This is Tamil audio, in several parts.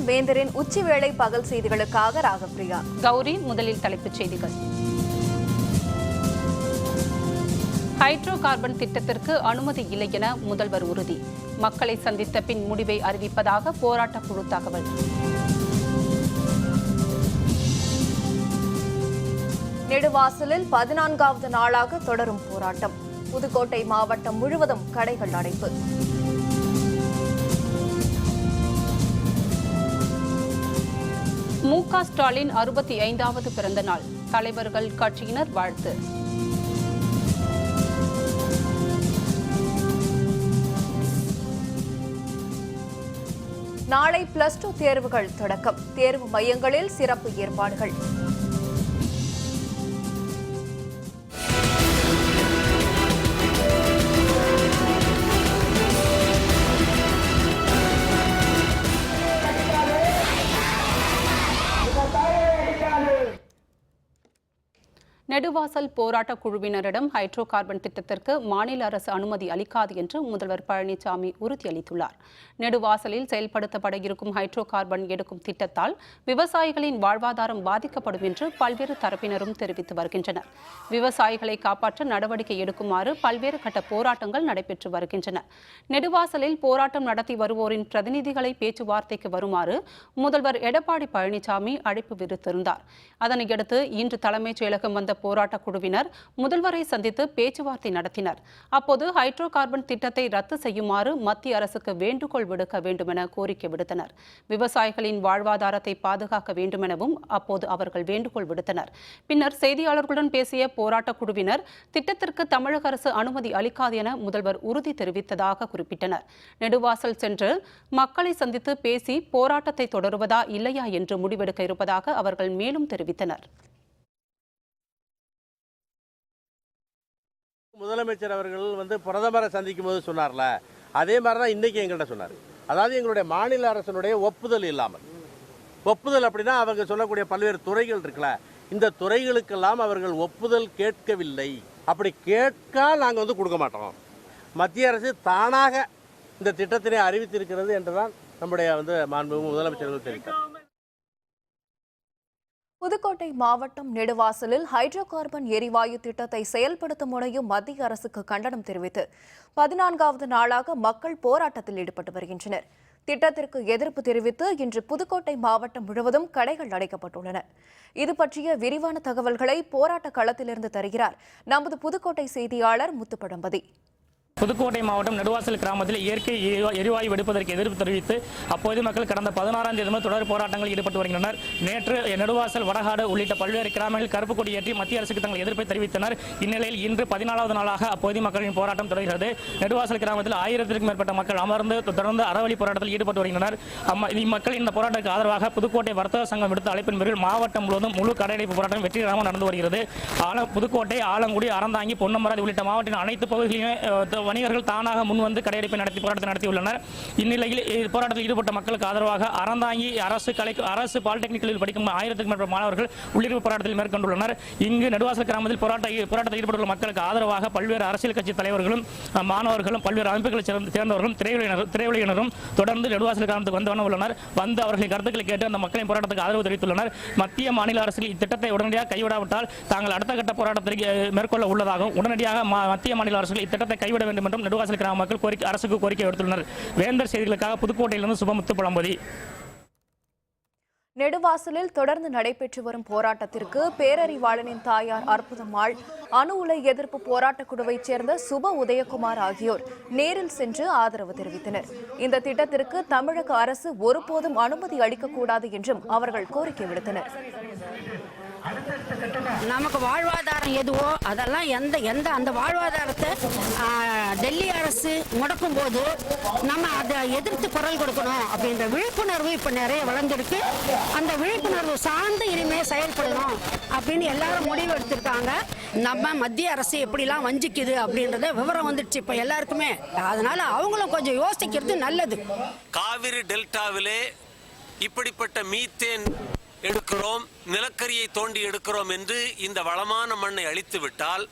வேந்தரின் உச்சிவேளை பகல் செய்திகளுக்காக ராகப்பிரியா. கௌரி, முதலில் தலைப்புச் செய்திகள். ஹைட்ரோ கார்பன் திட்டத்திற்கு அனுமதி இல்லை என முதல்வர் உறுதி. மக்களை சந்தித்த பின் முடிவை அறிவிப்பதாக போராட்டக் குழு தகவல். நெடுவாசலில் 14வது நாளாக தொடரும் போராட்டம். புதுக்கோட்டை மாவட்டம் முழுவதும் கடைகள் அடைப்பு. மு.க. ஸ்டாலின் 65வது பிறந்த நாள். தலைவர்கள் கட்சியினர் வாழ்த்து. நாளை +2 தேர்வுகள் தொடக்கம். தேர்வு மையங்களில் சிறப்பு ஏற்பாடுகள். நெடுவாசல் போராட்டக் குழுவினரிடம் ஹைட்ரோ கார்பன் திட்டத்திற்கு மாநில அரசு அனுமதி அளிக்காது என்று முதல்வர் பழனிசாமி உறுதியளித்துள்ளார். நெடுவாசலில் செயல்படுத்தப்பட இருக்கும் ஹைட்ரோ கார்பன் எடுக்கும் திட்டத்தால் விவசாயிகளின் வாழ்வாதாரம் பாதிக்கப்படும் என்று பல்வேறு தரப்பினரும் தெரிவித்து வருகின்றனர். விவசாயிகளை காப்பாற்ற நடவடிக்கை எடுக்குமாறு பல்வேறு கட்ட போராட்டங்கள் நடைபெற்று வருகின்றன. நெடுவாசலில் போராட்டம் நடத்தி வருவோரின் பிரதிநிதிகளை பேச்சுவார்த்தைக்கு வருமாறு முதல்வர் எடப்பாடி பழனிசாமி அழைப்பு விடுத்திருந்தார். அதனையடுத்து இன்று தலைமைச் செயலகம் வந்த போராட்டக் குழுவினர் முதல்வரை சந்தித்து பேச்சுவார்த்தை நடத்தினர். அப்போது ஹைட்ரோ கார்பன் திட்டத்தை ரத்து செய்யுமாறு மத்திய அரசுக்கு வேண்டுகோள் விடுக்க வேண்டுமென கோரிக்கை விடுத்தனர். விவசாயிகளின் வாழ்வாதாரத்தை பாதுகாக்க வேண்டுமெனவும் அப்போது அவர்கள் வேண்டுகோள் விடுத்தனர். பின்னர் செய்தியாளர்களுடன் பேசிய போராட்டக் குழுவினர் திட்டத்திற்கு தமிழக அரசு அனுமதி அளிக்காது என முதல்வர் உறுதி தெரிவித்ததாக குறிப்பிட்டனர். நெடுவாசல் சென்று மக்களை சந்தித்து பேசி போராட்டத்தை தொடருவதா இல்லையா என்று முடிவெடுக்க இருப்பதாக அவர்கள் மேலும் தெரிவித்தனர். முதலமைச்சர் அவர்கள் பிரதமரை சந்திக்கும் போது சொன்னார்ல, அதே மாதிரி தான் இன்னைக்கு எங்கள்கிட்ட சொன்னார். அதாவது எங்களுடைய மாநில அரசனுடைய ஒப்புதல் இல்லாமல், ஒப்புதல் அப்படின்னா அவங்க சொல்லக்கூடிய பல்வேறு துறைகள் இருக்குல்ல, இந்த துறைகளுக்கெல்லாம் அவர்கள் ஒப்புதல் கேட்கவில்லை. அப்படி கேட்க நாங்கள் கொடுக்க மாட்டோம். மத்திய அரசு தானாக இந்த திட்டத்தினை அறிவித்திருக்கிறது என்றுதான் நம்முடைய மாண்புமிகு முதலமைச்சர்கள் தெரிவித்தார். புதுக்கோட்டை மாவட்டம் நெடுவாசலில் ஹைட்ரோ கார்பன் எரிவாயு திட்டத்தை செயல்படுத்த முனையும் மத்திய அரசுக்கு கண்டனம் தெரிவித்து 14வது நாளாக மக்கள் போராட்டத்தில் ஈடுபட்டு வருகின்றனர். திட்டத்திற்கு எதிர்ப்பு தெரிவித்து இன்று புதுக்கோட்டை மாவட்டம் முழுவதும் கடைகள் அடைக்கப்பட்டுள்ளன. இது பற்றிய விரிவான தகவல்களை போராட்ட களத்திலிருந்து தருகிறார் நமது புதுக்கோட்டை செய்தியாளர் முத்துப்பழம்பதி. புதுக்கோட்டை மாவட்டம் நெடுவாசல் கிராமத்தில் இயற்கை எரிவாயு வெடிப்பதற்கு எதிர்ப்பு தெரிவித்து அப்போது மக்கள் கடந்த 16ஆம் தேதி முதல் தொடர் போராட்டங்கள் ஈடுபட்டு வருகின்றனர். நேற்று நெடுவாசல், வடகாடு உள்ளிட்ட பல்வேறு கிராமங்களில் கருப்பு கொடி ஏற்றி மத்திய அரசுக்கு தங்கள் எதிர்ப்பை தெரிவித்தனர். இந்நிலையில் இன்று 14வது நாளாக அப்போது மக்களின் போராட்டம் தொடர்கிறது. நெடுவாசல் கிராமத்தில் 1000க்கும் மேற்பட்ட மக்கள் அமர்ந்து தொடர்ந்து அறவழி போராட்டத்தில் ஈடுபட்டு வருகின்றனர். மக்கள் இந்த போராட்டத்துக்கு ஆதரவாக புதுக்கோட்டை வர்த்தக சங்கம் விடுத்த அழைப்பின் பேரில் மாவட்டம் முழுவதும் முழு கடையடைப்பு போராட்டம் வெற்றிகரமாக நடந்து வருகிறது. புதுக்கோட்டை, ஆலங்குடி, அறந்தாங்கி, பொன்னமராதி உள்ளிட்ட மாவட்டத்தின் அனைத்து பகுதிகளிலும் வணிகர்கள் தானாக முன்வந்து கடையடைப்பை நடத்தி போராட்டத்தை நடத்தியுள்ளனர். இந்நிலையில் போராட்டத்தில் ஈடுபட்ட மக்களுக்கு ஆதரவாக அறந்தாங்கி அரசு பாலிடெக்னிக்கில் படிக்கும் 1000க்கும் மேற்பட்ட மாணவர்கள் உள்ளிருப்பு போராட்டத்தில் மேற்கொண்டுள்ளனர். இங்கு நெடுவாசல் கிராமத்தில் போராட்டத்தில் ஈடுபட்டுள்ள மக்களுக்கு ஆதரவாக பல்வேறு அரசியல் கட்சி தலைவர்களும் மாணவர்களும் பல்வேறு அமைப்புகளை சேர்ந்தவர்களும் திரையுலகினரும் தொடர்ந்து நெடுவாசல் கிராமத்துக்கு வந்தவண்ணம் உள்ளனர். வந்து அவர்களின் கருத்துக்களை கேட்டு அந்த மக்களின் போராட்டத்துக்கு ஆதரவு தெரிவித்துள்ளனர். மத்திய மாநில அரசுகள் இத்திட்டத்தை உடனடியாக கைவிடாவிட்டால் தாங்கள் அடுத்த கட்ட போராட்டத்திற்கு மேற்கொள்ள உள்ளதாகவும் உடனடியாக மத்திய மாநில அரசுகள் இத்திட்டத்தை கைவிட வேண்டும் என்றும் நெடுவாசல் கிராம மக்கள் அரசுக்கு கோரிக்கை விடுத்துள்ளனர். வேந்தர் செய்திகளுக்காக புதுக்கோட்டையிலிருந்து சுபமுத்து பழம்பதி. நெடுவாசலில் தொடர்ந்து நடைபெற்று வரும் போராட்டத்திற்கு பேரறிவாளனின் தாயார் அற்புதம்மாள், அணு உலை எதிர்ப்பு போராட்டக் குழுவைச் சேர்ந்த சுப உதயகுமார் ஆகியோர் நேரில் சென்று ஆதரவு தெரிவித்தனர். இந்த திட்டத்திற்கு தமிழக அரசு ஒருபோதும் அனுமதி அளிக்கக்கூடாது என்றும் அவர்கள் கோரிக்கை விடுத்தனர். நமக்கு வாழ்வாதாரம் எதுவோ அதெல்லாம் எந்த அந்த வாழ்வாதாரத்தை டெல்லி அரசு முடக்கும் போது நம்ம அதை எதிர்த்து குரல் கொடுக்கணும் அப்படின்ற விழிப்புணர்வு இப்ப நிறைய வளர்ந்துருக்கு. அந்த விழிப்புணர்வு சார்ந்து இனிமே செயல்படணும் அப்படின்னு எல்லாரும் முடிவு எடுத்திருக்காங்க. நம்ம மத்திய அரசு எப்படிலாம் வஞ்சிக்குது அப்படின்றத விவரம் வந்துடுச்சு இப்ப எல்லாருக்குமே. அதனால அவங்களும் கொஞ்சம் யோசிக்கிறது நல்லது. காவிரி டெல்டாவிலே இப்படிப்பட்ட மீத்தேன் எடுக்கிறோம், நிலக்கரியை தோண்டி எடுக்கிறோம் என்று இந்த வளமான மண்ணை அழித்து விட்டால்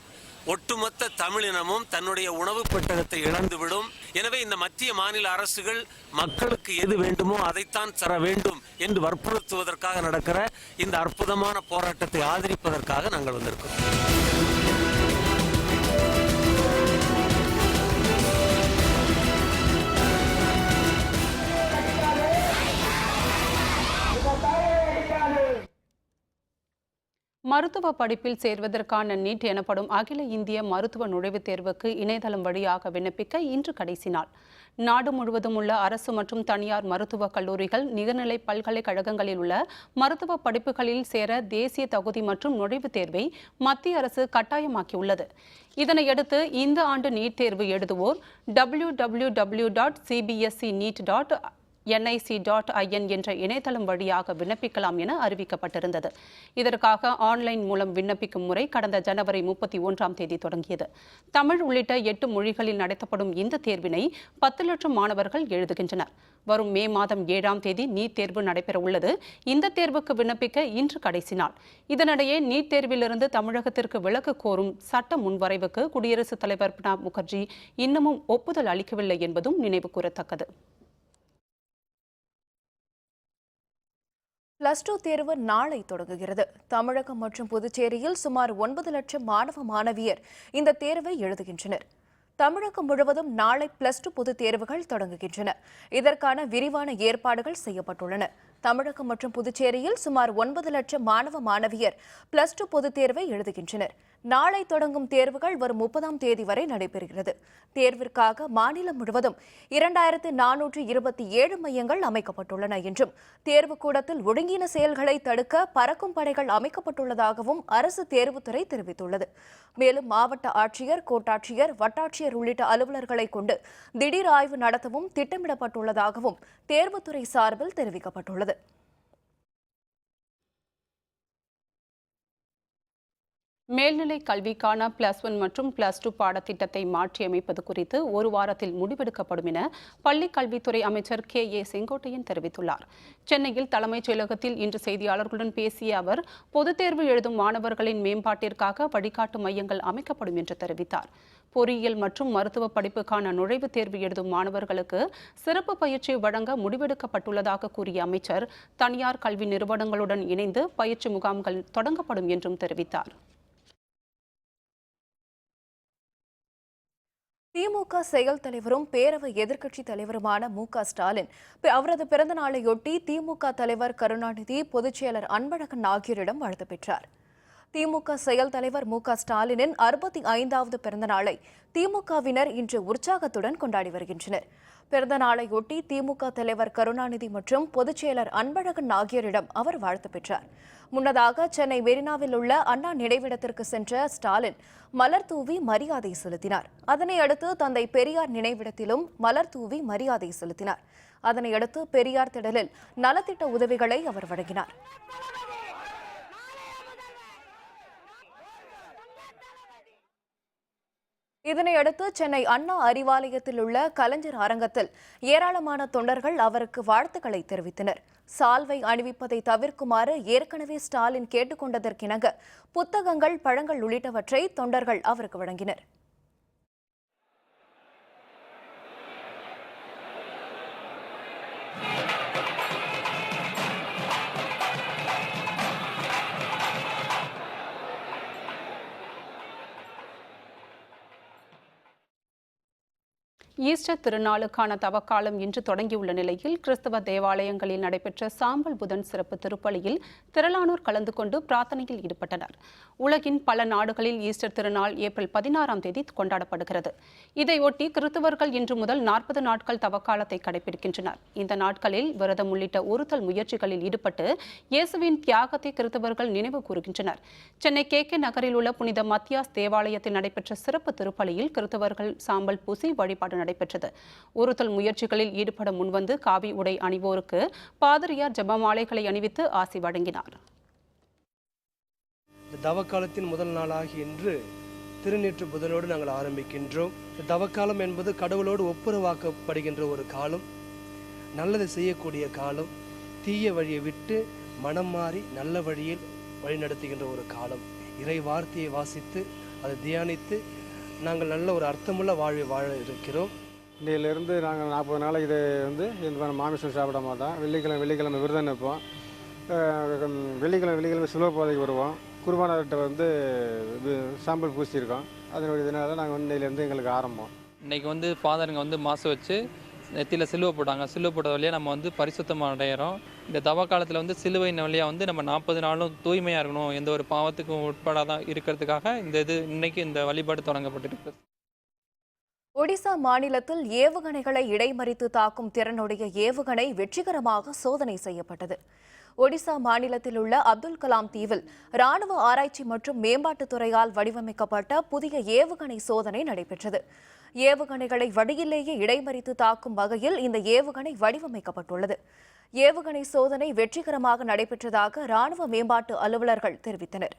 ஒட்டுமொத்த தமிழினமும் தன்னுடைய உணவு பெட்டகத்தை இழந்துவிடும். எனவே இந்த மத்திய மாநில அரசுகள் மக்களுக்கு எது வேண்டுமோ அதைத்தான் தர வேண்டும் என்று வற்புறுத்துவதற்காக நடக்கிற இந்த அற்புதமான போராட்டத்தை ஆதரிப்பதற்காக நாங்கள் வந்திருக்கிறோம். மருத்துவ படிப்பில் சேர்வதற்கான நீட் எனப்படும் அகில இந்திய மருத்துவ நுழைவுத் தேர்வுக்கு இணையதளம் வழியாக விண்ணப்பிக்க இன்று கடைசி நாள். நாடு முழுவதும் உள்ள அரசு மற்றும் தனியார் மருத்துவக் கல்லூரிகள், நிகர்நிலை பல்கலைக்கழகங்களில் உள்ள மருத்துவ படிப்புகளில் சேர தேசிய தகுதி மற்றும் நுழைவுத் தேர்வை மத்திய அரசு கட்டாயமாக்கியுள்ளது. இதனையடுத்து இந்த ஆண்டு நீட் தேர்வு எழுதுவோர் www.cbscneet.nic.in என்ற இணையதளம் வழியாக விண்ணப்பிக்கலாம் என அறிவிக்கப்பட்டிருந்தது. இதற்காக ஆன்லைன் மூலம் விண்ணப்பிக்கும் முறை கடந்த ஜனவரி 31ஆம் தேதி தொடங்கியது. தமிழ் உள்ளிட்ட 8 மொழிகளில் நடத்தப்படும் இந்த தேர்வினை 10 லட்சம் மாணவர்கள் எழுதுகின்றனர். வரும் மே மாதம் 7ஆம் தேதி நீட் தேர்வு நடைபெற உள்ளது. இந்த தேர்வுக்கு விண்ணப்பிக்க இன்று கடைசி நாள். இதனிடையே நீட் தேர்விலிருந்து தமிழகத்திற்கு விலக்கு கோரும் சட்ட முன்வரைவுக்கு குடியரசுத் தலைவர் பிரணாப் முகர்ஜி இன்னமும் ஒப்புதல் அளிக்கவில்லை என்பதும் நினைவு கூறத்தக்கது. +2 தேர்வு நாளை தொடங்குகிறது. தமிழகம் மற்றும் புதுச்சேரியில் சுமார் 9 லட்சம் மாணவ மாணவியர் இந்த தேர்வை எழுதுகின்றனர். தமிழகம் முழுவதும் நாளை +2 பொதுத் தேர்வுகள் தொடங்குகின்றன. இதற்கான விரிவான ஏற்பாடுகள் செய்யப்பட்டுள்ளன. தமிழகம் மற்றும் புதுச்சேரியில் சுமார் 9 லட்சம் மாணவ மாணவியர் +2 பொதுத் தேர்வை எழுதுகின்றனர். நாளை தொடங்கும் தேர்வுகள் வரும் 30ஆம் தேதி வரை நடைபெறுகிறது. தேர்விற்காக மாநிலம் முழுவதும் 2427 மையங்கள் அமைக்கப்பட்டுள்ளன என்றும், தேர்வுக்கூடத்தில் ஒழுங்கீன செயல்களை தடுக்க பறக்கும் படைகள் அமைக்கப்பட்டுள்ளதாகவும் அரசு தேர்வுத்துறை தெரிவித்துள்ளது. மேலும் மாவட்ட ஆட்சியர், கோட்டாட்சியர், வட்டாட்சியர் உள்ளிட்ட அலுவலர்களை கொண்டு திடீர் ஆய்வு நடத்தவும் திட்டமிடப்பட்டுள்ளதாகவும் தேர்வுத்துறை சார்பில் தெரிவிக்கப்பட்டுள்ளது. மேல்நிலை கல்விக்கான +1 மற்றும் +2 பாடத்திட்டத்தை மாற்றியமைப்பது குறித்து ஒரு வாரத்தில் முடிவெடுக்கப்படும் என பள்ளிக் கல்வித்துறை அமைச்சர் KA செங்கோட்டையன் தெரிவித்துள்ளார். சென்னையில் தலைமைச் செயலகத்தில் இன்று செய்தியாளர்களுடன் பேசிய அவர், பொதுத் தேர்வு எழுதும் மாணவர்களின் மேம்பாட்டிற்காக வழிகாட்டு மையங்கள் அமைக்கப்படும் என்று தெரிவித்தார். பொறியியல் மற்றும் மருத்துவ படிப்புக்கான நுழைவுத் தேர்வு எழுதும் மாணவர்களுக்கு சிறப்பு பயிற்சி வழங்க முடிவெடுக்கப்பட்டுள்ளதாக கூறிய அமைச்சர், தனியார் கல்வி நிறுவனங்களுடன் இணைந்து பயிற்சி முகாம்கள் தொடங்கப்படும் என்றும் தெரிவித்தார். திமுக செயல் தலைவரும் பேரவை எதிர்க்கட்சித் தலைவருமான மு.க. ஸ்டாலின் அவரது பிறந்த நாளையொட்டி திமுக தலைவர் கருணாநிதி, பொதுச் செயலர் அன்பழகன் ஆகியோரிடம் வாழ்த்து பெற்றார். திமுக செயல் தலைவர் மு.க. ஸ்டாலினின் 65வது பிறந்த நாளை திமுகவினர் இன்று உற்சாகத்துடன் கொண்டாடி வருகின்றனர். பிறந்த நாளையொட்டி திமுக தலைவர் கருணாநிதி மற்றும் பொதுச் செயலர் அன்பழகன் ஆகியோரிடம் அவர் வாழ்த்து பெற்றார். முன்னதாக சென்னை மெரினாவில் உள்ள அண்ணா நினைவிடத்திற்கு சென்ற ஸ்டாலின் மலர் தூவி மரியாதை செலுத்தினார். அதனை அடுத்து தந்தை பெரியார் நினைவிடத்திலும் மலர் தூவி மரியாதை செலுத்தினார். அதனையடுத்து பெரியார் திடலில் நலத்திட்ட உதவிகளை அவர் வழங்கினார். இதனையடுத்து சென்னை அண்ணா அறிவாலயத்தில் உள்ள கலைஞர் அரங்கத்தில் ஏராளமான தொண்டர்கள் அவருக்கு வாழ்த்துக்களை தெரிவித்தனர். சால்வை அணிவிப்பதை தவிர்க்குமாறு ஏற்கனவே ஸ்டாலின் கேட்டுக்கொண்டதற்கிணங்க புத்தகங்கள், பழங்கள் உள்ளிட்டவற்றை தொண்டர்கள் அவருக்கு வழங்கினர். ஈஸ்டர் திருநாளுக்கான தவக்காலம் இன்று தொடங்கியுள்ள நிலையில் கிறிஸ்தவ தேவாலயங்களில் நடைபெற்ற சாம்பல் புதன் சிறப்பு திருப்பலியில் திரளானோர் கலந்து கொண்டு பிரார்த்தனையில் ஈடுபட்டனர். உலகின் பல நாடுகளில் ஈஸ்டர் திருநாள் ஏப்ரல் 16ஆம் தேதி கொண்டாடப்படுகிறது. இதையொட்டி கிறிஸ்தவர்கள் இன்று முதல் 40 நாட்கள் தவக்காலத்தை கடைபிடிக்கின்றனர். இந்த நாட்களில் விரதம் உள்ளிட்ட ஒருத்தல் முயற்சிகளில் ஈடுபட்டு இயேசுவின் தியாகத்தை கிறிஸ்தவர்கள் நினைவு கூறுகின்றனர். சென்னை KK நகரில் உள்ள புனித மத்தியாஸ் தேவாலயத்தில் நடைபெற்ற சிறப்பு திருப்பலியில் கிறிஸ்தவர்கள் சாம்பல் பூசி வழிபாடு நடைபெற்றது. ஒருத்தல் முயற்சிகளில் ஈடுபட முன்வந்து காவி உடை அணிவோருக்கு பாதிரியார் ஜெபமாலைகளை அணிவித்து ஆசி வழங்கினார். தவக்காலத்தின் முதல் நாளாகி இன்று திருநீற்று புதனோடு நாங்கள் ஆரம்பிக்கின்றோம். தவக்காலம் என்பது கடவுளோடு ஒப்புரவாக்கப்படுகின்ற ஒரு காலம், நல்லதை செய்யக்கூடிய காலம், தீய வழியை விட்டு மனம் மாறி நல்ல வழியில் வழிநடத்துகின்ற ஒரு காலம். இறை வார்த்தையை வாசித்து அதை தியானித்து நாங்கள் நல்ல ஒரு அர்த்தமுள்ள வாழ்வை வாழ இருக்கிறோம். இன்றையிலிருந்து நாங்கள் 40 நாள் இது வந்து இந்த மாமிசம் சாப்பிட மாட்டோம். வெள்ளிக்கிழமை விரதம் நிற்போம். வெள்ளிக்கிழமை சிலுவை பாதைக்கு வருவோம். குருபானர்கிட்ட வந்து சாம்பல் பூசியிருக்கோம். அதனுடைய இதனால நாங்கள் இன்னையிலேருந்து எங்களுக்கு ஆரம்பம். இன்றைக்கி வந்து ஃபாதருங்க வந்து மாதம் வச்சு நெத்தியில் சிலுவை போட்டாங்க. சிலுவை போட்ட வழியாக நம்ம வந்து பரிசுத்தமாக அடையிறோம். இந்த தவ காலத்தில் வந்து சிலுவையின் வழியாக வந்து நம்ம 40 நாளும் தூய்மையாக இருக்கணும், எந்த ஒரு பாவத்துக்கும் உட்படாதான் இருக்கிறதுக்காக இன்னைக்கு இந்த வழிபாடு தொடங்கப்பட்டிருக்கு. ஒடிசா மாநிலத்தில் ஏவுகணைகளை இடைமறித்து தாக்கும் திறனுடைய ஏவுகணை வெற்றிகரமாக சோதனை செய்யப்பட்டது. ஒடிசா மாநிலத்தில் உள்ள அப்துல் கலாம் தீவில் ராணுவ ஆராய்ச்சி மற்றும் மேம்பாட்டுத் துறையால் வடிவமைக்கப்பட்ட புதிய ஏவுகணை சோதனை நடைபெற்றது. ஏவுகணைகளை வழியிலேயே இடைமறித்து தாக்கும் வகையில் இந்த ஏவுகணை வடிவமைக்கப்பட்டுள்ளது. ஏவுகணை சோதனை வெற்றிகரமாக நடைபெற்றதாக ராணுவ மேம்பாட்டு அலுவலர்கள் தெரிவித்தனர்.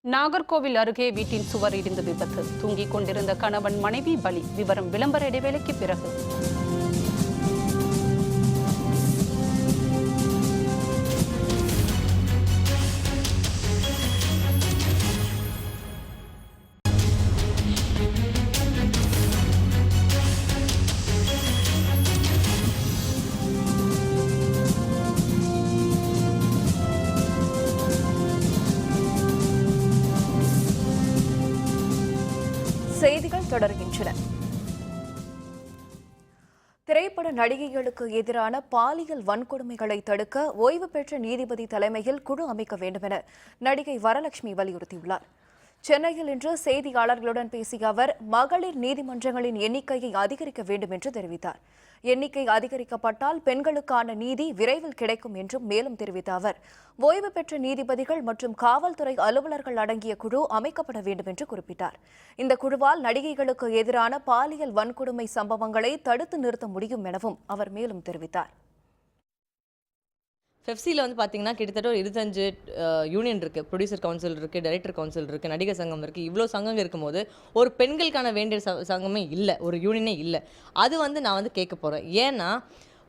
நாகர்கோவில் அருகே வீட்டின் சுவர் இடிந்த விபத்து. தூங்கிக் கொண்டிருந்த கணவன் மனைவி பலி. விவரம் விளம்பர இடைவேளைக்கு பிறகு. செய்திகள் தொடர்கின்றன. திரைப்பட நடிகைகளுக்கு எதிரான பாலியல் வன்கொடுமைகளை தடுக்க ஓய்வு பெற்ற நீதிபதி தலைமையில் குழு அமைக்க வேண்டுமென நடிகை வரலட்சுமி வலியுறுத்தியுள்ளார். சென்னையில் இன்று செய்தியாளர்களுடன் பேசிய அவர் மகளிர் நீதிமன்றங்களின் எண்ணிக்கையை அதிகரிக்க வேண்டும் என்று தெரிவித்தார். எண்ணிக்கை அதிகரிக்கப்பட்டால் பெண்களுக்கான நீதி விரைவில் கிடைக்கும் என்றும் மேலும் தெரிவித்த அவர் ஓய்வு பெற்ற நீதிபதிகள் மற்றும் காவல்துறை அலுவலர்கள் அடங்கிய குழு அமைக்கப்பட வேண்டும் என்று குறிப்பிட்டார். இந்த குழுவால் நடிகைகளுக்கு எதிரான பாலியல் வன்கொடுமை சம்பவங்களை தடுத்து நிறுத்த முடியும் எனவும் அவர் மேலும் தெரிவித்தார். ஃபெஃப்சியில் வந்து பார்த்தீங்கன்னா கிட்டத்தட்ட ஒரு 25 யூனியன் இருக்குது. ப்ரொடியூசர் கவுன்சில் இருக்குது, டைரக்டர் கவுன்சில் இருக்குது, நடிகர் சங்கம் இருக்குது. இவ்வளோ சங்கங்கள் இருக்கும்போது ஒரு பெண்களுக்கான வேண்டிய சங்கமே இல்லை, ஒரு யூனியனே இல்லை. அது வந்து நான் வந்து கேட்க போகிறேன். ஏன்னா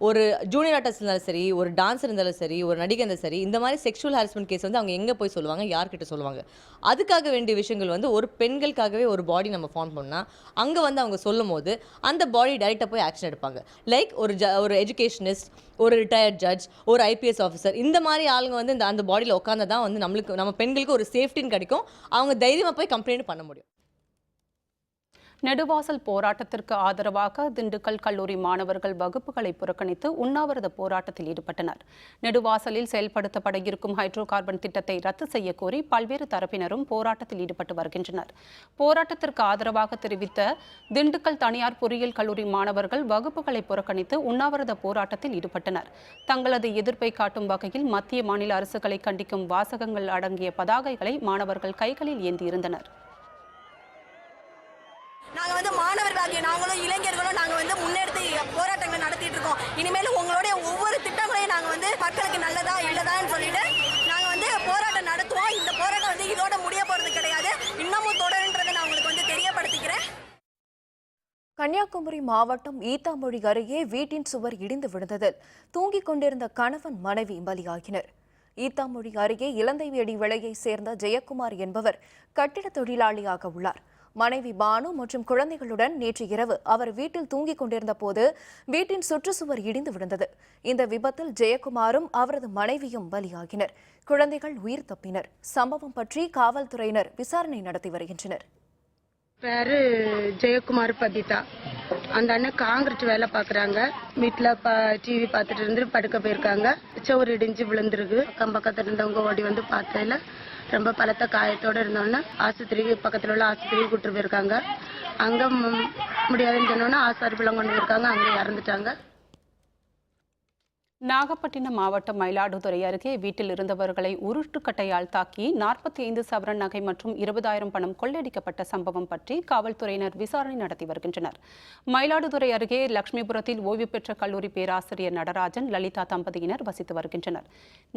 ஒரு ஜூனியர் ஆர்டிஸ்ட் இருந்தாலும் சரி, ஒரு டான்ஸர் இருந்தாலும் சரி, ஒரு நடிகை இருந்தாலும் சரி, இந்த மாதிரி செக்ஷுவல் ஹாரஸ்மெண்ட் கேஸ் வந்து அவங்க எங்கே போய் சொல்லுவாங்க, யார்கிட்ட சொல்லுவாங்க? அதுக்காக வேண்டிய விஷயங்கள் வந்து ஒரு பெண்களுக்காகவே ஒரு பாடி நம்ம ஃபார்ம் பண்ணால் அங்கே வந்து அவங்க சொல்லும் போது அந்த பாடி டைரெக்டாக போய் ஆக்ஷன் எடுப்பாங்க. லைக் ஒரு எஜுகேஷனிஸ்ட், ஒரு ரிட்டையர்ட் ஜட்ஜ், ஒரு ஐபிஎஸ் ஆஃபீஸர், இந்த மாதிரி ஆளுங்க வந்து அந்த பாடியில் உட்காந்து தான் வந்து நம்ம பெண்களுக்கு ஒரு சேஃப்டின்னு கிடைக்கும். அவங்க தைரியமாக போய் கம்ப்ளைண்ட் பண்ண முடியும். நெடுவாசல் போராட்டத்திற்கு ஆதரவாக திண்டுக்கல் கல்லூரி மாணவர்கள் வகுப்புகளை புறக்கணித்து உண்ணாவிரத போராட்டத்தில் ஈடுபட்டனர். நெடுவாசலில் செயல்படுத்தப்பட இருக்கும் ஹைட்ரோ கார்பன் திட்டத்தை ரத்து செய்ய கோரி பல்வேறு தரப்பினரும் போராட்டத்தில் ஈடுபட்டு வருகின்றனர். போராட்டத்திற்கு ஆதரவாக தெரிவித்த திண்டுக்கல் தனியார் பொறியியல் கல்லூரி மாணவர்கள் வகுப்புகளை புறக்கணித்து உண்ணாவிரத போராட்டத்தில் ஈடுபட்டனர். தங்களது எதிர்ப்பை காட்டும் வகையில் மத்திய மாநில அரசுகளை கண்டிக்கும் வாசகங்கள் அடங்கிய பதாகைகளை மாணவர்கள் கைகளில் ஏந்தியிருந்தனர். நாங்கள் வந்து மாணவர்களாகிய நாங்களும் இளைஞர்களும் நாங்கள் வந்து முன்னெடுத்து போராட்டங்களை நடத்திட்டு இருக்கோம். இனிமேல் உங்களுடைய ஒவ்வொரு திட்டங்களையும் நாங்கள் வந்து மக்களுக்கு நல்லதா இல்லதான்னு சொல்லிட்டு நாங்கள் வந்து போராட்டம் நடத்துவோம். இந்த போராட்டம் வந்து இதோட முடிய போகிறது கிடையாது, இன்னமும் தொடருன்றதை நான் உங்களுக்கு வந்து தெரியப்படுத்திக்கிறேன். கன்னியாகுமரி மாவட்டம் ஈத்தாமொழி அருகே வீட்டின் சுவர் இடிந்து விழுந்ததில் தூங்கிக் கொண்டிருந்த கணவன் மனைவி பலியாகினர். ஈத்தாமொழி அருகே இளந்தைவேடி விலையை சேர்ந்த ஜெயக்குமார் என்பவர் கட்டிட தொழிலாளியாக உள்ளார். மனைவி பானு மற்றும் குழந்தைகளுடன் நேற்று இரவு அவர் வீட்டில் தூங்கிக் கொண்டிருந்த போது வீட்டின் சுற்றுச்சுவர் இடிந்து விழுந்தது. இந்த விபத்தில் ஜெயக்குமாரும் அவரது மனைவியும் பலியாகினர். குழந்தைகள் உயிர் தப்பினர். சம்பவம் பற்றி காவல்துறையினர் விசாரணை நடத்தி வருகின்றனர். பேரு ஜெயக்குமார் பதிதா. அந்த அண்ணன் காங்கிரட் வேலை பார்க்குறாங்க. வீட்டில் டிவி பார்த்துட்டு இருந்து படுக்க போயிருக்காங்க. சுவர் இடிஞ்சு விழுந்துருக்கு. அக்கம் பக்கத்தில் இருந்தவங்க ஓடி வந்து பார்த்ததில் ரொம்ப பலத்த காயத்தோடு இருந்தோன்னே ஆஸ்பத்திரிக்கு பக்கத்தில் உள்ள ஆஸ்பத்திரிக்கு கூப்பிட்டு போயிருக்காங்க. அங்கே முடியாதுன்னு சொன்னோன்னா ஆசாரிப்பள்ளம் கொண்டு போயிருக்காங்க. அங்கே இறந்துட்டாங்க. நாகப்பட்டினம் மாவட்டம் மயிலாடுதுறை அருகே வீட்டில் இருந்தவர்களை உருட்டுக்கட்டையால் தாக்கி 45 சவரன் நகை மற்றும் 20,000 பணம் கொள்ளையடிக்கப்பட்ட சம்பவம் பற்றி காவல்துறையினர் விசாரணை நடத்தி வருகின்றனர். மயிலாடுதுறை அருகே லட்சுமிபுரத்தில் ஓய்வு பெற்ற கல்லூரி பேராசிரியர் நடராஜன், லலிதா தம்பதியினர் வசித்து வருகின்றனர்.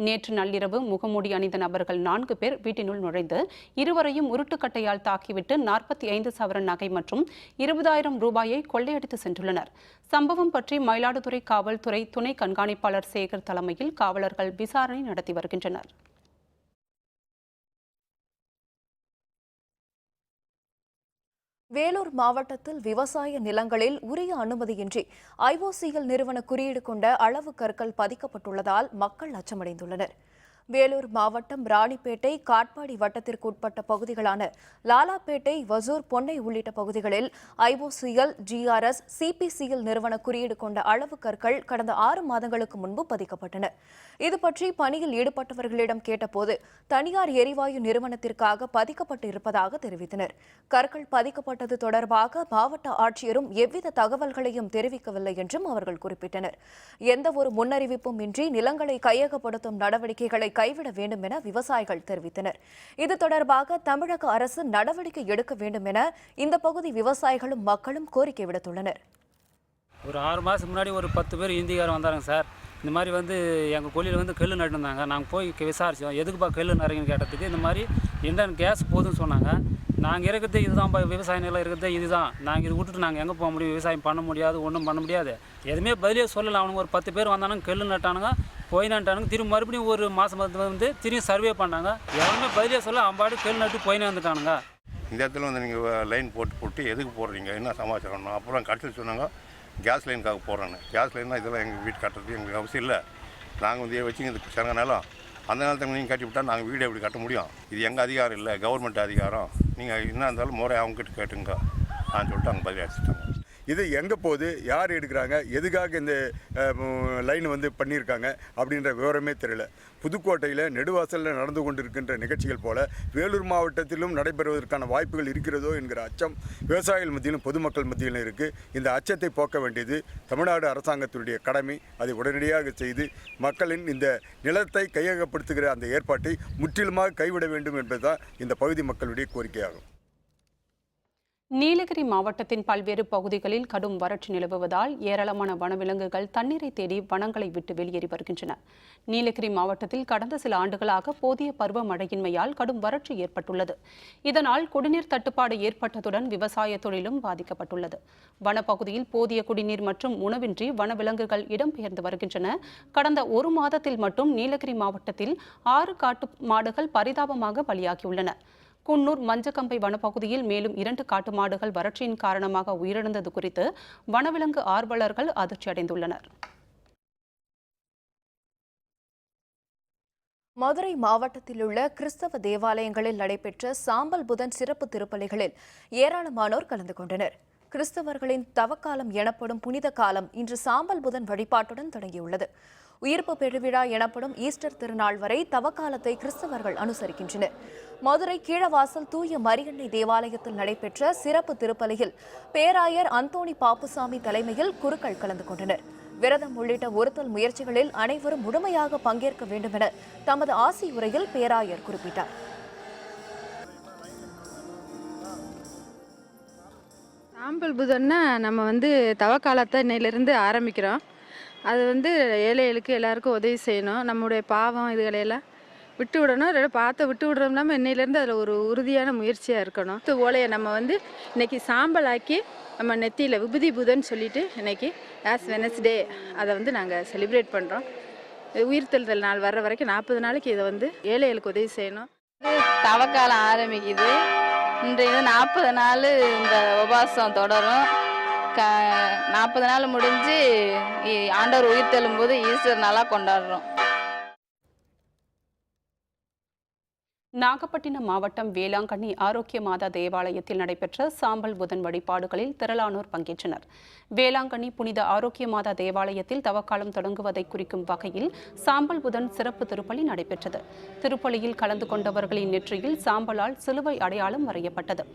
நேற்று நள்ளிரவு முகமூடி அணிந்த நபர்கள் 4 பேர் வீட்டினுள் நுழைந்து இருவரையும் உருட்டுக்கட்டையால் தாக்கிவிட்டு 45 சவரன் நகை மற்றும் 20,000 ரூபாயை கொள்ளையடித்து சென்றுள்ளனர். சம்பவம் பற்றி மயிலாடுதுறை காவல்துறை துணை கண்காணிப்பாளர் சேகர் தலைமையில் காவலர்கள் விசாரணை நடத்தி வருகின்றனர். வேலூர் மாவட்டத்தில் விவசாய நிலங்களில் உரிய அனுமதியின்றி ஐஓசிஎல் நிறுவன குறியீடு கொண்ட அளவு கற்கள் பதிக்கப்பட்டுள்ளதால் மக்கள் அச்சமடைந்துள்ளனர். வேலூர் மாவட்டம் ராணிப்பேட்டை, காட்பாடி வட்டத்திற்கு உட்பட்ட பகுதிகளான லாலாப்பேட்டை, வசூர், பொன்னை உள்ளிட்ட பகுதிகளில் ஐஓசிஎல், ஜிஆர்எஸ், சிபிசிஎல் நிறுவன குறியீடு கொண்ட அளவு கற்கள் கடந்த 6 மாதங்களுக்கு முன்பு பதிக்கப்பட்டன. இதுபற்றி பணியில் ஈடுபட்டவர்களிடம் கேட்டபோது தனியார் எரிவாயு நிறுவனத்திற்காக பதிக்கப்பட்டு இருப்பதாக தெரிவித்தனர். கற்கள் பதிக்கப்பட்டது தொடர்பாக மாவட்ட ஆட்சியரும் எவ்வித தகவல்களையும் தெரிவிக்கவில்லை என்றும் அவர்கள் குறிப்பிட்டனர். எந்தவொரு முன்னறிவிப்பும் இன்றி நிலங்களை கையகப்படுத்தும் நடவடிக்கைகளை கைவிட வேண்டும் என விவசாயிகள் தெரிவித்தனர். இது தொடர்பாக தமிழக அரசு நடவடிக்கை எடுக்க வேண்டும் என இந்த பகுதி விவசாயிகளும் மக்களும் கோரிக்கை விடுத்துள்ளனர். ஒரு 6 மாதத்துக்கு முன்னாடி ஒரு 10 பேர் இந்திக்காரன் வந்தாங்க சார். இந்த மாதிரி எங்கள் கொல்லியில் கல் நட்டுருந்தாங்க. நாங்கள் போய் விசாரித்தோம். எதுக்குப்பா கல் நடுறீங்கன்னு கேட்டதுக்கு இந்த மாதிரி இண்டன் கேஸ் போதுன்னு சொன்னாங்க. நாங்கள் இருக்கிறது இதுதான், விவசாய நிலம் இருக்கிறது இதுதான். நாங்கள் இது விட்டுட்டு நாங்கள் எங்கே போக முடியும்? விவசாயம் பண்ண முடியாது, ஒன்றும் பண்ண முடியாது. எதுவுமே பதிலே சொல்லலை. அவனுங்க ஒரு 10 பேர் வந்தானுங்க, கல் நட்டானுங்க, போயினான்ட்டானுங்க. திரும்ப மறுபடியும் ஒரு மாதம் திரும்பி சர்வே பண்ணாங்க. எவனுமே பதிலே சொல்ல அம்பாடு கல் நட்டு போயினே வந்துட்டானுங்க. இந்த இடத்துல நீங்கள் லைன் போட்டு எதுக்கு போடுறீங்க, என்ன சமாச்சாரம்? அப்புறம் கடைசியில் சொன்னாங்க கேஸ் லைனுக்காக போடுறாங்க. கேஸ் லைன்னா இதெல்லாம் எங்கள் வீட்டு கட்டுறதுக்கு எங்களுக்கு அவசியம் இல்லை. நாங்கள் வச்சுங்க சங்க நிலம், அந்த நேரத்தில் நீங்கள் கட்டிவிட்டால் நாங்கள் வீடு எப்படி கட்ட முடியும்? இது எங்கள் அதிகாரம் இல்லை, கவர்மெண்ட் அதிகாரம். நீங்கள் என்ன இருந்தாலும் முறை அவங்ககிட்ட கேட்டுங்க நான் சொல்லிட்டு அவங்க பதில் அடிச்சுட்டாங்க. இது எங்கே போகுது, யார் எடுக்கிறாங்க, எதுக்காக இந்த லைன் பண்ணியிருக்காங்க அப்படின்ற விவரமே தெரியல. புதுக்கோட்டையில் நெடுவாசலில் நடந்து கொண்டிருக்கின்ற நிகழ்ச்சிகள் போல வேலூர் மாவட்டத்திலும் நடைபெறுவதற்கான வாய்ப்புகள் இருக்கிறதோ என்கிற அச்சம் விவசாயிகள் மத்தியிலும் பொதுமக்கள் மத்தியிலும் இருக்குது. இந்த அச்சத்தை போக்க வேண்டியது தமிழ்நாடு அரசாங்கத்தினுடைய கடமை. அதை உடனடியாக செய்து மக்களின் இந்த நிலத்தை கையகப்படுத்துகிற அந்த ஏற்பாட்டை முற்றிலுமாக கைவிட வேண்டும் என்பதுதான் இந்த பகுதி மக்களுடைய கோரிக்கையாகும். நீலகிரி மாவட்டத்தின் பல்வேறு பகுதிகளில் கடும் வறட்சி நிலவுவதால் ஏராளமான வனவிலங்குகள் தண்ணீரை தேடி வனங்களை விட்டு வெளியேறி வருகின்றன. நீலகிரி மாவட்டத்தில் கடந்த சில ஆண்டுகளாக போதிய பருவமழையின்மையால் கடும் வறட்சி ஏற்பட்டுள்ளது. இதனால் குடிநீர் தட்டுப்பாடு ஏற்பட்டதுடன் விவசாய தொழிலும் பாதிக்கப்பட்டுள்ளது. வனப்பகுதியில் போதிய குடிநீர் மற்றும் உணவின்றி வனவிலங்குகள் இடம்பெயர்ந்து வருகின்றன. கடந்த 1 மாதத்தில் மட்டும் நீலகிரி மாவட்டத்தில் 6 காட்டு மாடுகள் பரிதாபமாக பலியாகியுள்ளன. குன்னூர் மஞ்சக்கம்பை வனப்பகுதியில் மேலும் 2 காட்டு மாடுகள் வறட்சியின் காரணமாக உயிரிழந்தது குறித்து வனவிலங்கு ஆர்வலர்கள் அதிர்ச்சி அடைந்துள்ளனர். மதுரை மாவட்டத்தில் உள்ள கிறிஸ்தவ தேவாலயங்களில் நடைபெற்ற சாம்பல் புதன் சிறப்பு திருப்பலிகளில் ஏராளமானோர் கலந்து கொண்டனர். கிறிஸ்தவர்களின் தவக்காலம் எனப்படும் புனித காலம் இன்று சாம்பல் புதன் வழிபாட்டுடன் தொடங்கியுள்ளது. உயிர்ப்பு பெருவிழா எனப்படும் ஈஸ்டர் திருநாள் வரை தவக்காலத்தை கிறிஸ்தவர்கள் அனுசரிக்கின்றனர். மதுரை கீழவாசல் தூய மரியன்னை தேவாலயத்தில் நடைபெற்ற சிறப்பு திருப்பலியில் பேராயர் அந்தோணி பாப்புசாமி தலைமையில் குருக்கள் கலந்து கொண்டனர். விரதம் உள்ளிட்ட ஒருத்தல் முயற்சிகளில் அனைவரும் முழுமையாக பங்கேற்க வேண்டும் என தமது ஆசி உரையில் பேராயர் குறிப்பிட்டார். சாம்பல் புதன்னா நம்ம தவக்காலத்தை இன்னையிலிருந்து ஆரம்பிக்கிறோம். அது ஏழைகளுக்கு எல்லாருக்கும் உதவி செய்யணும். நம்முடைய பாவம் இதுகளையெல்லாம் விட்டு விடணும். விட்டு விடுறோம் இல்லாமல் இன்னையிலேருந்து அதில் ஒரு உறுதியான முயற்சியாக இருக்கணும். ஓலையை நம்ம இன்னைக்கு சாம்பலாக்கி நம்ம நெத்தியில் விபூதி புதன் சொல்லிட்டு இன்னைக்கு ஆஸ் வெனஸ்டே அதை நாங்கள் செலிப்ரேட் பண்ணுறோம். உயிர்த்தெழுதல் நாள் வர்ற வரைக்கும் 40 நாளைக்கு இதை ஏழைகளுக்கு உதவி செய்யணும். தவக்காலம் ஆரம்பிக்குது. இன்றைய 40 நாள் இந்த உபவாசம் தொடரும். 40 நாள் முடிஞ்சு ஆண்டவர் உயிர் தெழும்போது ஈஸ்டர் நாளாக கொண்டாடுறோம். நாகப்பட்டினம் மாவட்டம் வேளாங்கண்ணி ஆரோக்கிய மாதா தேவாலயத்தில் நடைபெற்ற சாம்பல் புதன் வழிபாடுகளில் திரளானோர் பங்கேற்றனர். வேளாங்கண்ணி புனித ஆரோக்கிய மாதா தேவாலயத்தில் தவக்காலம் தொடங்குவதை குறிக்கும் வகையில் சாம்பல் புதன் சிறப்பு திருப்பலி நடைபெற்றது. திருப்பலியில் கலந்து கொண்டவர்களின் நெற்றியில் சாம்பலால் சிலுவை அடையாளம் வரையப்பட்டது.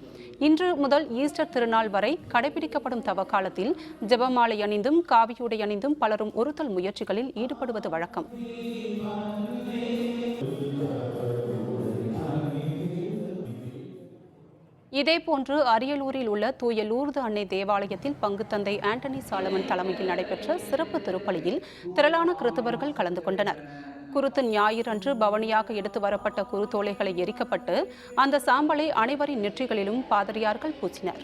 இன்று முதல் ஈஸ்டர் திருநாள் வரை கடைபிடிக்கப்படும் தவக்காலத்தில் ஜெபமாலை அணிந்தும் காவியுடை அணிந்தும் பலரும் ஒருத்தல் முயற்சிகளில் ஈடுபடுவது வழக்கம். இதேபோன்று அரியலூரில் உள்ள தூய லூர்து அன்னை தேவாலயத்தில் பங்குத்தந்தை ஆண்டனி சாலமன் தலைமையில் நடைபெற்ற சிறப்பு திருப்பலியில் திரளான கிறிஸ்தவர்கள் கலந்து கொண்டனர். குருத்து ஞாயிறு அன்று பவனியாக எடுத்து வரப்பட்ட குருத்தோலைகளை எரிக்கப்பட்டு அந்த சாம்பலை அனைவரின் நெற்றிகளிலும் பாதிரியார்கள் பூசினர்.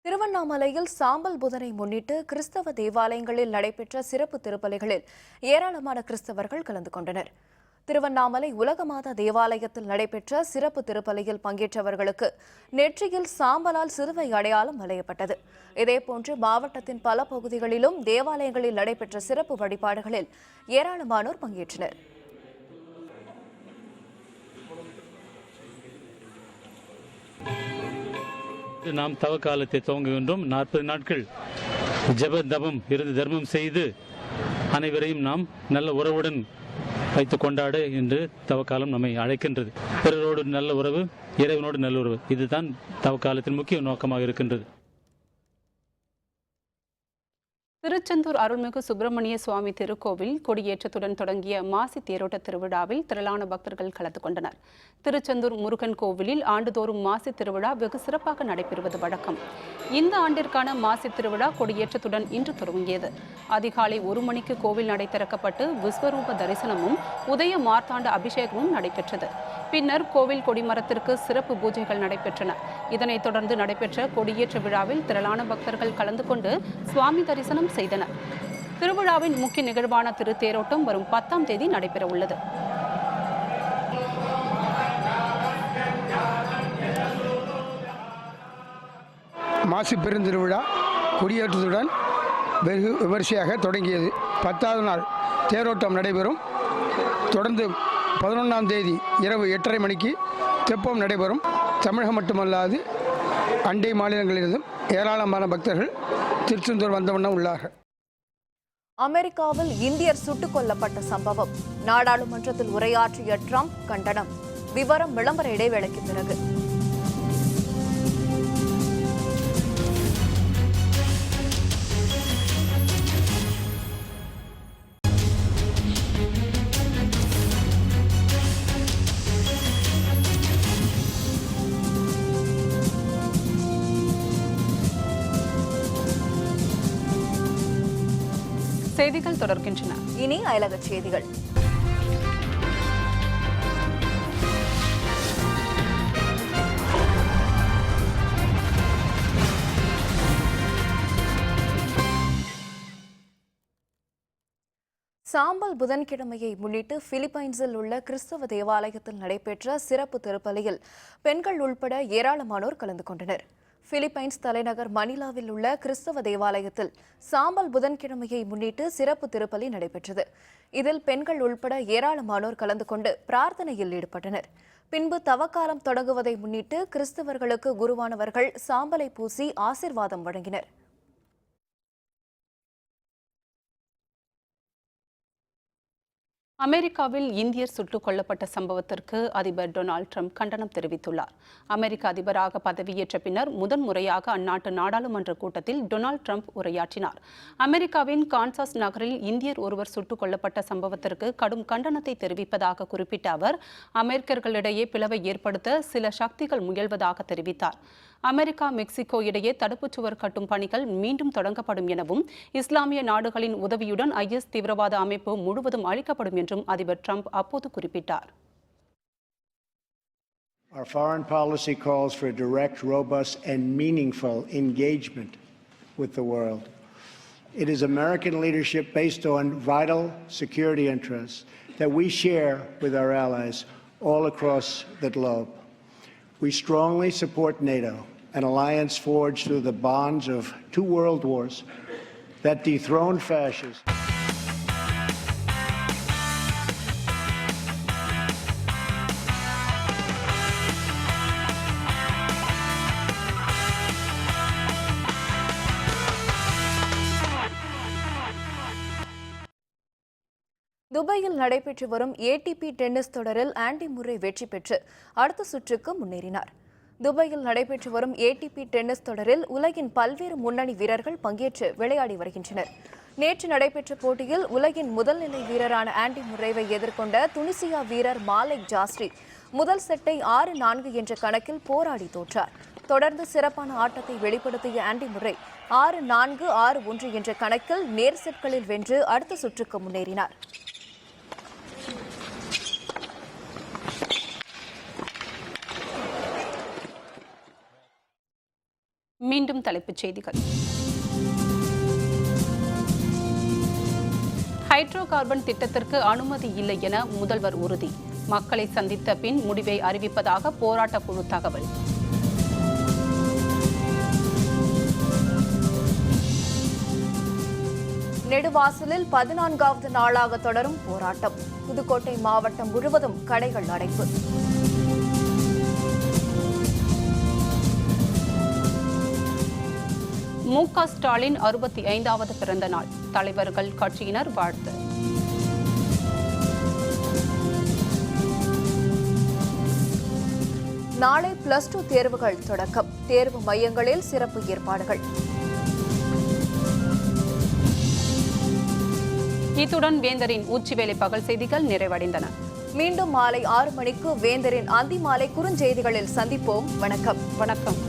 திருவண்ணாமலையில் சாம்பல் புதனை முன்னிட்டு கிறிஸ்தவ தேவாலயங்களில் நடைபெற்ற சிறப்பு திருப்பலிகளில் ஏராளமான கிறிஸ்தவர்கள் கலந்து கொண்டனர். திருவண்ணாமலை உலகமாதா தேவாலயத்தில் நடைபெற்ற சிறப்பு திருப்பலியில் பங்கேற்றவர்களுக்கு நெற்றியில் சாம்பலால் சிலுவை அடையாளம் வரையப்பட்டது. இதேபோன்று மாவட்டத்தின் பல பகுதிகளிலும் தேவாலயங்களில் நடைபெற்ற சிறப்பு வழிபாடுகளில் ஏராளமானோர் பங்கேற்றனர். நாம் தவ காலத்தை துவங்குகின்றோம். 40 நாட்கள் ஜப தபம் இருந்து தர்மம் செய்து அனைவரையும் நாம் நல்ல உறவுடன் வைத்து கொண்டாட என்று தவக்காலம் நம்மை அழைக்கின்றது. பிறரோடு நல்ல உறவு, இறைவனோடு நல்ல உறவு, இதுதான் தவக்காலத்தின் முக்கிய நோக்கமாக இருக்கின்றது. திருச்செந்தூர் அருள்மிகு சுப்பிரமணிய சுவாமி திருக்கோவில் கொடியேற்றத்துடன் தொடங்கிய மாசி தேரோட்ட திருவிழாவில் திரளான பக்தர்கள் கலந்து கொண்டனர். திருச்செந்தூர் முருகன் கோவிலில் ஆண்டுதோறும் மாசி திருவிழா வெகு சிறப்பாக நடைபெறுவது வழக்கம். இந்த ஆண்டிற்கான மாசி திருவிழா கொடியேற்றத்துடன் இன்று தொடங்கியது. அதிகாலை 1 மணிக்கு கோவில் நடை திறக்கப்பட்டு விஸ்வரூப தரிசனமும் உதய மார்த்தாண்ட அபிஷேகமும் நடைபெற்றது. பின்னர் கோவில் கொடிமரத்திற்கு சிறப்பு பூஜைகள் நடைபெற்றன. இதனைத் தொடர்ந்து நடைபெற்ற கொடியேற்ற விழாவில் திரளான பக்தர்கள் கலந்து கொண்டு சுவாமி தரிசனம் செய்தனர். திருவிழாவின் முக்கிய நிகழ்வான திருத்தேரோட்டம் வரும் 10ஆம் தேதி நடைபெற உள்ளது. மாசி பெருந்திருவிழா கொடியேற்றத்துடன் வெகு விமர்சையாக தொடங்கியது. 10வது நாள் தேரோட்டம் நடைபெறும். தொடர்ந்து 11ஆம் தேதி இரவு 8:30 மணிக்கு தெப்பம் நடைபெறும். தமிழகம் மட்டுமல்லாது அண்டை மாநிலங்களிலிருந்தும் ஏராளமான பக்தர்கள் திருச்செந்தூர் வந்த வண்ணம் உள்ளார்கள். அமெரிக்காவில் இந்தியர் சுட்டுக் கொல்லப்பட்ட சம்பவம். நாடாளுமன்றத்தில் உரையாற்றிய ட்ரம்ப் கண்டனம். விவரம் விளம்பர இடைவேளைக்கு பிறகு. செய்திகள் தொடர்கின்றன. இனி அயலகச் செய்திகள். சாம்பல் புதன்கிழமையை முன்னிட்டு பிலிப்பைன்ஸில் உள்ள கிறிஸ்தவ தேவாலயத்தில் நடைபெற்ற சிறப்பு திருப்பலியில் பெண்கள் உள்பட ஏராளமானோர் கலந்து கொண்டனர். பிலிப்பைன்ஸ் தலைநகர் மணிலாவில் உள்ள கிறிஸ்தவ தேவாலயத்தில் சாம்பல் புதன்கிழமையை முன்னிட்டு சிறப்பு திருப்பலி நடைபெற்றது. இதில் பெண்கள் உள்பட ஏராளமானோர் கலந்து கொண்டு பிரார்த்தனையில் ஈடுபட்டனர். பின்பு தவக்காலம் தொடங்குவதை முன்னிட்டு கிறிஸ்தவர்களுக்கு குருவானவர்கள் சாம்பலை பூசி ஆசிர்வாதம் வழங்கினர். அமெரிக்காவில் இந்தியர் சுட்டுக் கொல்லப்பட்ட சம்பவத்திற்கு அதிபர் டொனால்ட் ட்ரம்ப் கண்டனம் தெரிவித்துள்ளார். அமெரிக்க அதிபராக பதவியேற்ற பின்னர் முதன்முறையாக அந்நாட்டு நாடாளுமன்ற கூட்டத்தில் டொனால்ட் ட்ரம்ப் உரையாற்றினார். அமெரிக்காவின் கான்சாஸ் நகரில் இந்தியர் ஒருவர் சுட்டுக் கொல்லப்பட்ட சம்பவத்திற்கு கடும் கண்டனத்தை தெரிவிப்பதாக குறிப்பிட்ட அவர், அமெரிக்கர்களிடையே பிளவை ஏற்படுத்த சில சக்திகள் முயல்வதாக தெரிவித்தார். அமெரிக்கா மெக்சிகோ இடையே தடுப்புச் சுவர் கட்டும் பணிகள் மீண்டும் தொடங்கப்படும் எனவும், இஸ்லாமிய நாடுகளின் உதவியுடன் IS தீவிரவாத அமைப்பு முழுவதும் அழிக்கப்படும் என்றும் அதிபர் ட்ரம்ப் அப்போது குறிப்பிட்டார். Our foreign policy calls for direct, robust and meaningful engagement with the world. It is American leadership based on vital security interests that we share with our allies all across the globe. We strongly support NATO, an alliance forged through the bonds of 2 world wars that dethroned fascism. துபாயில் நடைபெற்று வரும் ATP டென்னிஸ் தொடரில் ஆண்டி முர்ரே வெற்றி பெற்று அடுத்த சுற்றுக்கு முன்னேறினார். துபாயில் நடைபெற்று வரும் ATP டென்னிஸ் தொடரில் உலகின் பல்வேறு முன்னணி வீரர்கள் பங்கேற்று விளையாடி வருகின்றனர். நேற்று நடைபெற்ற போட்டியில் உலகின் முதல்நிலை வீரரான ஆண்டி முர்ரேவை எதிர்கொண்ட துனிசியா வீரர் மாலிக் ஜாஸ்ரி முதல் செட்டை 6-4 என்ற கணக்கில் போராடி தோற்றார். தொடர்ந்து சிறப்பான ஆட்டத்தை வெளிப்படுத்திய ஆண்டி முர்ரே 6-4, 6-1 என்ற கணக்கில் நேர் செட்களில் வென்று அடுத்த சுற்றுக்கு முன்னேறினார். மீண்டும் தலைப்புச் செய்திகள். ஹைட்ரோ கார்பன் திட்டத்திற்கு அனுமதி இல்லை என முதல்வர் உறுதி. மக்களை சந்தித்த பின் முடிவை அறிவிப்பதாக போராட்ட குழு தகவல். நெடுவாசலில் 14வது நாளாக தொடரும் போராட்டம். புதுக்கோட்டை மாவட்டம் முழுவதும் கடைகள் அடைப்பு. மு.க. ஸ்டாலின் 65வது பிறந்த நாள். தலைவர்கள் கட்சியினர் வாழ்த்து. நாளை +2 தேர்வுகள் தொடக்கம். தேர்வு மையங்களில் சிறப்பு ஏற்பாடுகள். இத்துடன் வேந்தரின் உச்சிவேளை பகல் செய்திகள் நிறைவடைந்தன. மீண்டும் மாலை 6 மணிக்கு வேந்தரின் அந்தி மாலை குறுஞ்செய்திகளில் சந்திப்போம். வணக்கம்.